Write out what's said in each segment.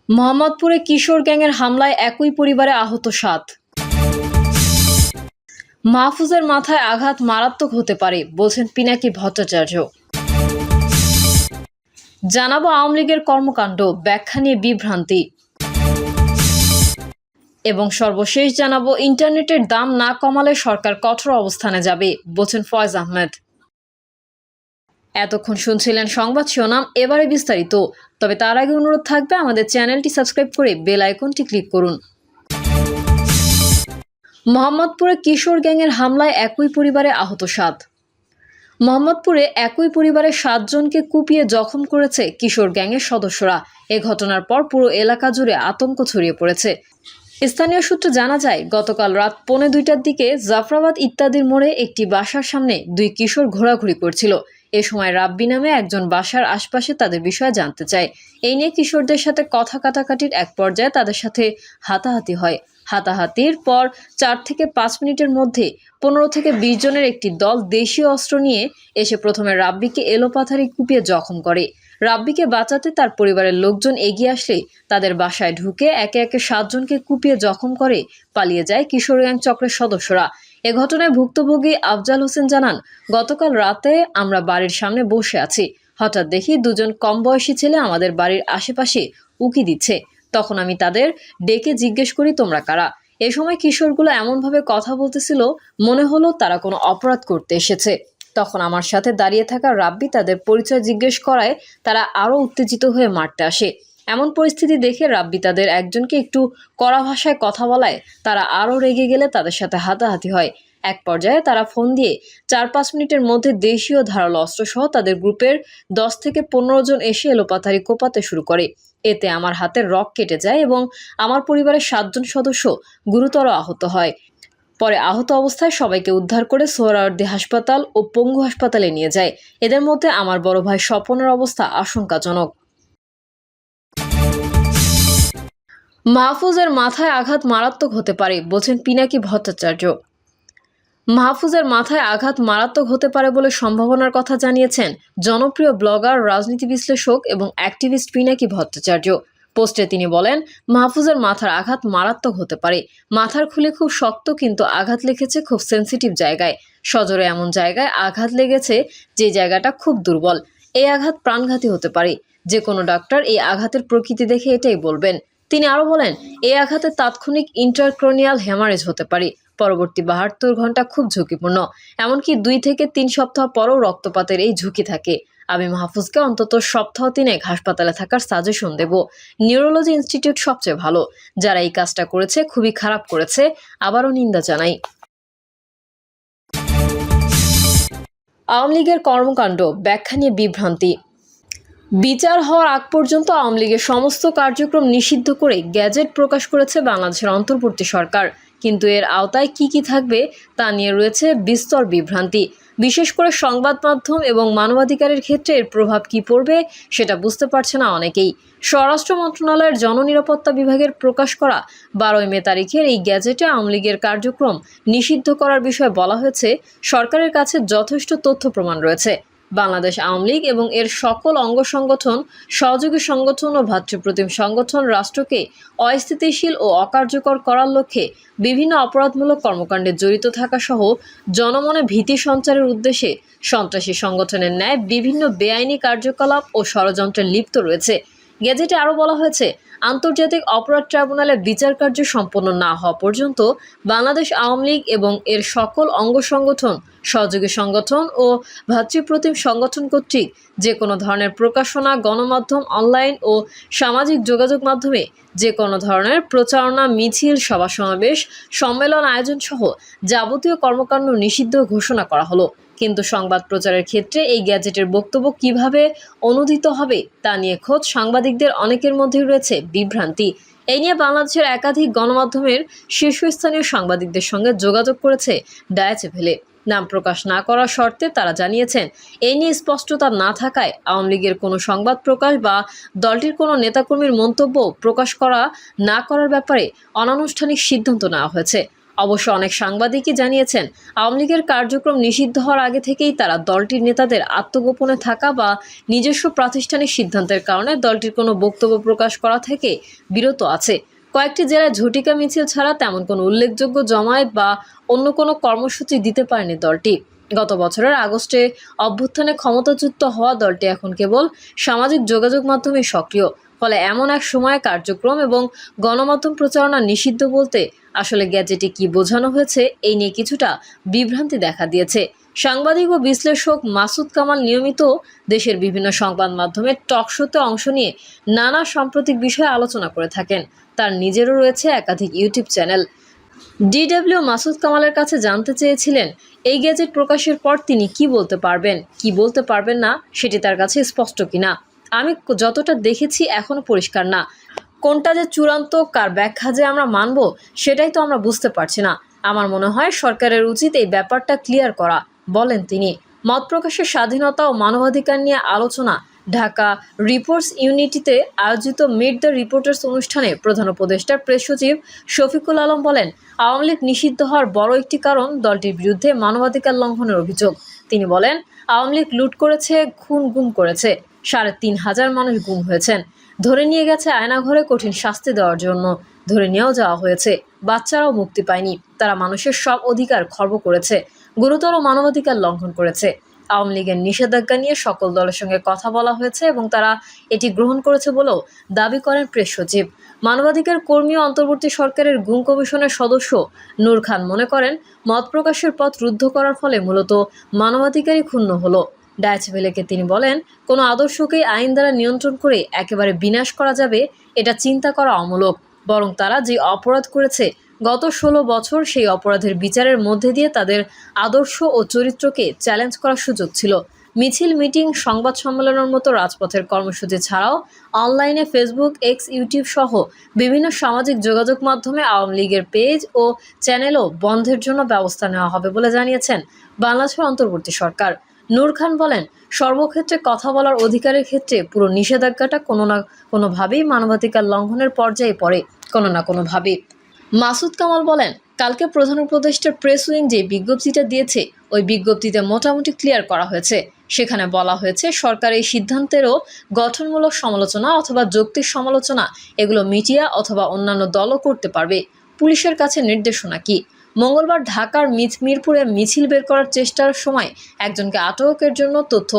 মোহাম্মদপুরে কিশোর গ্যাংয়ের হামলায় একই পরিবারে আহত 7। মাহফুজের মাথায় আঘাত মারাত্মক হতে পারে বলছেন পিনাকি ভট্টাচার্য। জানাবো আওয়ামী লীগের কর্মকাণ্ড, ব্যাখ্যা নিয়ে বিভ্রান্তি এবং সর্বশেষ জানাবো ইন্টারনেটের দাম না কমালে সরকার কঠোর অবস্থানে যাবে বলছেন ফয়েজ আহমেদ। এতক্ষণ শুনছিলেন সংবাদ শিরোনাম, এবারে বিস্তারিত। তবে তার আগে অনুরোধ থাকবে আমাদের চ্যানেলটি সাবস্ক্রাইব করে বেল আইকনটি ক্লিক করুন। মোহাম্মদপুরে কিশোর গ্যাংয়ের হামলায় একই পরিবারে আহত 7। মোহাম্মদপুরে একই পরিবারের 7 জনকে কুপিয়ে জখম করেছে কিশোর গ্যাংয়ের সদস্যরা। এ ঘটনার পর পুরো এলাকা জুড়ে আতঙ্ক ছড়িয়ে পড়েছে। স্থানীয় সূত্রে জানা যায়, গতকাল রাত 1:45টার দিকে জাফরাবাদ ইত্যাদির মোড়ে একটি বাসার সামনে 2 কিশোর ঘোরাঘুরি করছিল। এ সময় রাব্বি নামে একজন বাসার আশপাশে তাদের বিষয়ে জানতে চায়। এই নিয়ে কিশোরদের সাথে কথা কাটাকাটির এক পর্যায়ে তাদের সাথে হাতাহাতি হয়। হাতাহাতির পর 4 থেকে 5 মিনিটের মধ্যে 15 থেকে 20 জনের একটি দল দেশীয় অস্ত্র নিয়ে এসে প্রথমে রাব্বিকে এলোপাথারি কুপিয়ে জখম করে। রাব্বিকে বাঁচাতে তার পরিবারের লোকজন এগিয়ে আসলে তাদের বাসায় ঢুকে একে একে 7 জনকে কুপিয়ে জখম করে পালিয়ে যায় কিশোর গ্যাং চক্রের সদস্যরা। এ ঘটনায় ভুক্তভোগী আফজাল হোসেন জানান, গতকাল রাতে আমরা বাড়ির সামনে বসে আছি, হঠাৎ দেখি 2 জন কম বয়সী ছেলে আমাদের বাড়ির আশেপাশে উকি দিচ্ছে। তখন আমি তাদের ডেকে জিজ্ঞেস করি, তোমরা কারা? এ সময় কিশোরগুলো এমনভাবে কথা বলতেছিল, মনে হলো তারা কোনো অপরাধ করতে এসেছে। তখন আমার সাথে দাঁড়িয়ে থাকা রাব্বি তাদের পরিচয় জিজ্ঞেস করায় তারা আরও উত্তেজিত হয়ে মারতে আসে। এমন পরিস্থিতি দেখে রাব্বি তাদের একজনকে একটু কড়া ভাষায় কথা বলায় তারা আরও রেগে গেলে তাদের সাথে হাতাহাতি হয়। এক পর্যায়ে তারা ফোন দিয়ে 4-5 মিনিটের মধ্যে দেশীয় ধারালো অস্ত্রসহ তাদের গ্রুপের 10 থেকে 15 জন এসে এলোপাথারি কোপাতে শুরু করে। এতে আমার হাতের রক কেটে যায় এবং আমার পরিবারের 7 জন সদস্য গুরুতর আহত হয়। পরে আহত অবস্থায় সবাইকে উদ্ধার করে সোহরাওয়ার্দী হাসপাতাল ও পঙ্গু হাসপাতালে নিয়ে যায়। এদের মধ্যে আমার বড় ভাই স্বপনের অবস্থা আশঙ্কাজনক। মাহফুজের মাথায় আঘাত মারাত্মক হতে পারে বলছেন পিনাকি ভট্টাচার্য। মাহফুজের মাথায় আঘাত মারাত্মক হতে পারে বলে সম্ভাবনার কথা জানিয়েছেন জনপ্রিয় ব্লগার, রাজনীতি বিশ্লেষক এবং অ্যাক্টিভিস্ট পিনাকি ভট্টাচার্য। পোস্টে তিনি বলেন, মাহফুজের মাথার আঘাত মারাত্মক হতে পারে। মাথার খুলি খুব শক্ত, কিন্তু আঘাত লেগেছে খুব সেন্সিটিভ জায়গায়। সজোরে এমন জায়গায় আঘাত লেগেছে যে জায়গাটা খুব দুর্বল। এই আঘাত প্রাণঘাতী হতে পারে। যে কোনো ডাক্তার এই আঘাতের প্রকৃতি দেখে এটাই বলবেন। তিনি আরও বলেন, এই আঘাতে তাৎক্ষণিক ইন্টারক্রনিয়াল হেমারেজ হতে পারে। পরবর্তী 72 ঘন্টা খুব ঝুঁকিপূর্ণ। এমনকি 2 থেকে 3 সপ্তাহ পরও রক্তপাতের এই ঝুঁকি থাকে। আমি মাহফুজকে অন্তত সপ্তাহ 3 হাসপাতালে থাকার সাজেশন দেব। নিউরোলজি ইনস্টিটিউট সবচেয়ে ভালো। যারা এই কাজটা করেছে খুবই খারাপ করেছে, আবারও নিন্দা জানাই। আওয়ামী লীগের কর্মকাণ্ড, ব্যাখ্যা নিয়ে বিভ্রান্তি। বিচার হওয়ার আগ পর্যন্ত আওয়ামী লীগের সমস্ত কার্যক্রম নিষিদ্ধ করে গ্যাজেট প্রকাশ করেছে বাংলাদেশের অন্তর্বর্তী সরকার। কিন্তু এর আওতায় কি কি থাকবে তা নিয়ে রয়েছে বিস্তর বিভ্রান্তি। বিশেষ করে সংবাদ মাধ্যম এবং মানবাধিকারের ক্ষেত্রে এর প্রভাব কি পড়বে সেটা বুঝতে পারছে না অনেকেই। স্বরাষ্ট্র মন্ত্রণালয়ের জননিরাপত্তা বিভাগের প্রকাশ করা 12 মে তারিখের এই গ্যাজেটে আওয়ামী লীগের কার্যক্রম নিষিদ্ধ করার বিষয়ে বলা হয়েছে, সরকারের কাছে যথেষ্ট তথ্য প্রমাণ রয়েছে। বাংলাদেশ আওয়ামী লীগ এবং এর সকল অঙ্গ সংগঠন, সহযোগী সংগঠন ও ভ্রাতৃপ্রতিম সংগঠন রাষ্ট্রকে অস্থিতিশীল ও অকার্যকর করার লক্ষ্যে বিভিন্ন অপরাধমূলক কর্মকাণ্ডে জড়িত থাকা সহ জনমনে ভীতি সঞ্চারের উদ্দেশ্যে সন্ত্রাসী সংগঠনের ন্যায় বিভিন্ন বেআইনি কার্যকলাপ ও ষড়যন্ত্রে লিপ্ত রয়েছে। গেজেটে আরও বলা হয়েছে, আন্তর্জাতিক অপরাধ ট্রাইব্যুনালে বিচার কার্য সম্পন্ন না হওয়া পর্যন্ত বাংলাদেশ আওয়ামী লীগ এবং এর সকল অঙ্গ সংগঠন, সহযোগী সংগঠন ও ভ্রাতৃপ্রতিম সংগঠন কর্তৃক যে কোনো ধরনের প্রকাশনা, গণমাধ্যম, অনলাইন ও সামাজিক যোগাযোগ মাধ্যমে যে কোনো ধরনের প্রচারণা, মিছিল, সভা সমাবেশ, সম্মেলন আয়োজন সহ যাবতীয় কর্মকাণ্ড নিষিদ্ধ ঘোষণা করা হলো। কিন্তু সংবাদ প্রচারের ক্ষেত্রে এই গ্যাজেটের বক্তব্য কিভাবে অনুদিত হবে তা নিয়ে খোদ সাংবাদিকদের অনেকের মধ্যেই রয়েছে বিভ্রান্তি। এই নিয়ে বাংলাদেশের একাধিক গণমাধ্যমের শীর্ষস্থানীয় সাংবাদিকদের সঙ্গে যোগাযোগ করেছে ডয়েচে ভেলে। নাম প্রকাশ না করার শর্তে তারা জানিয়েছেন, এই নিয়ে স্পষ্টতা না থাকায় আওয়ামী লীগের কোনো সংবাদ প্রকাশ বা দলটির কোনো নেতাকর্মীর মন্তব্য প্রকাশ করা না করার ব্যাপারে অনানুষ্ঠানিক সিদ্ধান্ত নেওয়া হয়েছে। অবশ্য অনেক সাংবাদিকই জানিয়েছেন, আওয়ামী লীগের কার্যক্রম নিষিদ্ধ হওয়ার আগে থেকেই তারা দলটির নেতাদের আত্মগোপনে থাকা বা নিজস্ব প্রাতিষ্ঠানিক সিদ্ধান্তের কারণে দলটির কোনো বক্তব্য প্রকাশ করা থেকে বিরত আছে। কয়েকটি জেলায় ঝটিকা মিছিল ছাড়া তেমন কোনো উল্লেখযোগ্য জমায়েত বা অন্য কোনো কর্মসূচি দিতে পারেনি দলটি। গত বছরের আগস্টে অভ্যুত্থানে ক্ষমতাচ্যুত হওয়া দলটি এখন কেবল সামাজিক যোগাযোগ মাধ্যমে সক্রিয়। ফলে এমন এক সময়ে কার্যক্রম এবং গণমাধ্যম প্রচারণা নিষিদ্ধ বলতে আসলে গ্যাজেটে কি বোঝানো হয়েছে এই নিয়ে কিছুটা বিভ্রান্তি দেখা দিয়েছে। সাংবাদিক ও বিশ্লেষক মাসুদ কামাল নিয়মিত দেশের বিভিন্ন সংবাদ মাধ্যমে টকশোতে অংশ নিয়ে নানা সাম্প্রতিক বিষয়ে আলোচনা করে থাকেন। তার নিজেরও রয়েছে একাধিক ইউটিউব চ্যানেল। ডিডব্লিউ মাসুদ কামালের কাছে জানতে চেয়েছিলেন, এই গ্যাজেট প্রকাশের পর তিনি কি বলতে পারবেন, কি বলতে পারবেন না সেটি তার কাছে স্পষ্ট কিনা। আমি যতটা দেখেছি এখনো পরিষ্কার না। কোনটা যে চূড়ান্ত, কার ব্যাখ্যা যে আমরা মানব সেটাই তো আমরা বুঝতে পারছি না। আমার মনে হয় সরকারের উচিত এই ব্যাপারটা ক্লিয়ার করা, বলেন তিনি। মত প্রকাশের স্বাধীনতা ও মানবাধিকার নিয়ে আলোচনা ঢাকা রিপোর্টস ইউনিটিতে আয়োজিত মিট দ্য রিপোর্টার্স অনুষ্ঠানে প্রধান উপদেষ্টার প্রেস সচিব শফিকুল আলম বলেন, আওয়ামী লীগ নিষিদ্ধ হওয়ার বড় একটি কারণ দলটির বিরুদ্ধে মানবাধিকার লঙ্ঘনের অভিযোগ। তিনি বলেন, আওয়ামী লীগ লুট করেছে, গুম করেছে, ৩,৫০০ মানুষ গুম হয়েছেন, ধরে নিয়ে গেছে আয়নাঘরে কঠিন শাস্তি দেওয়ার জন্য, ধরে নিয়েও যাওয়া হয়েছে, বাচ্চারাও মুক্তি পায়নি, তারা মানুষের সব অধিকার খর্ব করেছে, গুরুতর মানবাধিকার লঙ্ঘন করেছে। আওয়ামী লীগের নিষেধাজ্ঞা নিয়ে সকল দলের সঙ্গে কথা বলা হয়েছে এবং তারা এটি গ্রহণ করেছে বলেও দাবি করেন প্রেস সচিব। মানবাধিকার কর্মী ও অন্তর্বর্তী সরকারের গুম কমিশনের সদস্য নূর খান মনে করেন, মত প্রকাশের পথ রুদ্ধ করার ফলে মূলত মানবাধিকারই ক্ষুণ্ণ হলো। ডায়েচে ভেলেকে তিনি বলেন, কোনো আদর্শকেই আইন দ্বারা নিয়ন্ত্রণ করে একেবারে বিনাশ করা যাবে এটা চিন্তা করা অমূলক। বরং তারা যে অপরাধ করেছে গত 16 বছর, সেই অপরাধের বিচারের মধ্যে দিয়ে তাদের আদর্শ ও চরিত্রকে চ্যালেঞ্জ করার সুযোগ ছিল। মিছিল, মিটিং, সংবাদ সম্মেলনের মতো রাজপথের কর্মসূচি ছাড়াও অনলাইনে ফেসবুক, এক্স, ইউটিউব সহ বিভিন্ন সামাজিক যোগাযোগ মাধ্যমে আওয়ামী লীগের পেজ ও চ্যানেলও বন্ধের জন্য ব্যবস্থা নেওয়া হবে বলে জানিয়েছেন বাংলাদেশের অন্তর্বর্তী সরকার। নূর খান বলেন, সর্বক্ষেত্রে কথা বলার অধিকারের ক্ষেত্রে পুরো নিষেধাজ্ঞাটা কোনো না কোনোভাবেই মানবাধিকার লঙ্ঘনের পর্যায়ে পড়ে, কোনো না কোনোভাবে। মাসুদ কামাল বলেন, কালকে প্রধান উপদেষ্টার প্রেস উইং যে বিজ্ঞপ্তিটা দিয়েছে ওই বিজ্ঞপ্তিতে মোটামুটি ক্লিয়ার করা হয়েছে। সেখানে বলা হয়েছে সরকার এই সিদ্ধান্তেরও গঠনমূলক সমালোচনা অথবা যৌক্তিক সমালোচনা এগুলো মিডিয়া অথবা অন্যান্য দলও করতে পারবে। পুলিশের কাছে নির্দেশনা কি? মঙ্গলবার ঢাকার মিরপুরে মিছিল বের করার চেষ্টার সময় একজনকে আটকের জন্য তথ্য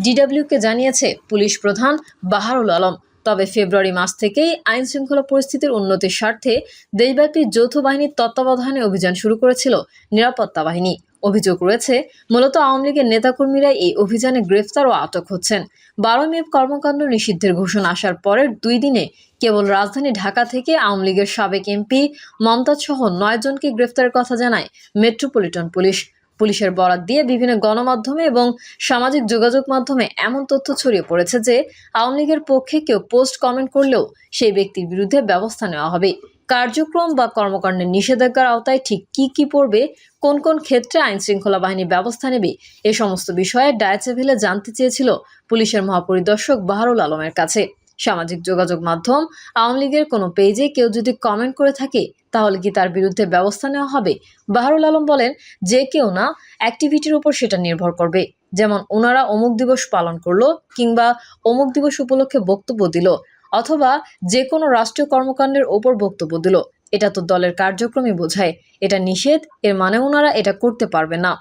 ডিডব্লিউকে জানিয়েছে পুলিশ প্রধান বাহারুল আলম। তবে ফেব্রুয়ারি মাস থেকেই আইন শৃঙ্খলা পরিস্থিতির উন্নতির স্বার্থে দেশব্যাপী যৌথ বাহিনীর তত্ত্বাবধানে অভিযান শুরু করেছিল নিরাপত্তা বাহিনী। অভিযোগ রয়েছে, মূলত আওয়ামী লীগের নেতাকর্মীরাই এই অভিযানে গ্রেফতার ও আটক হচ্ছেন। 12 মে কর্মকাণ্ড নিষিদ্ধের ঘোষণা আসার পরের 2 দিনে কেবল রাজধানী ঢাকা থেকে আওয়ামী লীগের সাবেক এমপি মমতাজ সহ 9 জনকে গ্রেফতারের কথা জানায় মেট্রোপলিটন পুলিশ। পুলিশের বরাত দিয়ে বিভিন্ন গণমাধ্যমে এবং সামাজিক যোগাযোগ মাধ্যমে এমন তথ্য ছড়িয়ে পড়েছে যে আওয়ামী লীগের পক্ষে কেউ পোস্ট কমেন্ট করলেও সেই ব্যক্তির বিরুদ্ধে ব্যবস্থা নেওয়া হবে। কার্যক্রম বা কর্মকাণ্ডের নিষেধাজ্ঞার আওতায় ঠিক কি পড়বে, কোন কোন ক্ষেত্রে আইন শৃঙ্খলা বাহিনী ব্যবস্থা নেবে, এ সমস্ত বিষয়ে ডায়েচে ভেলে জানতে চেয়েছিল পুলিশের মহাপরিদর্শক বাহারুল আলমের কাছে। সামাজিক যোগাযোগ মাধ্যম আওয়ামী লীগের কোনো পেজে কেউ যদি কমেন্ট করে থাকে তাহলে কি তার বিরুদ্ধে ব্যবস্থা নেওয়া হবে? বাহারুল আলম বলেন, যে কেউ না, অ্যাক্টিভিটির উপর সেটা নির্ভর করবে। যেমন ওনারা অমুক দিবস পালন করলো কিংবা অমুক দিবস উপলক্ষে বক্তব্য দিল অথবা যে কোনো রাষ্ট্রীয় কর্মকাণ্ডের ওপর বক্তব্য দিল, এটা তো দলের কার্যক্রমই বোঝায়। এটা নিষেধ, এর মানে ওনারা এটা করতে পারবে না।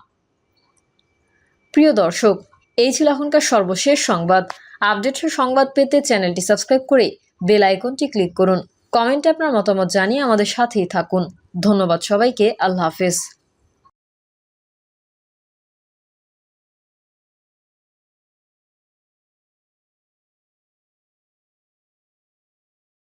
প্রিয় দর্শক, এই ছিল এখনকার সর্বশেষ সংবাদ। আপডেটের সংবাদ পেতে চ্যানেলটি সাবস্ক্রাইব করে বেল আইকনটি ক্লিক করুন। কমেন্টে আপনার মতামত জানিয়ে আমাদের সাথেই থাকুন। ধন্যবাদ সবাইকে। আল্লাহ হাফেজ।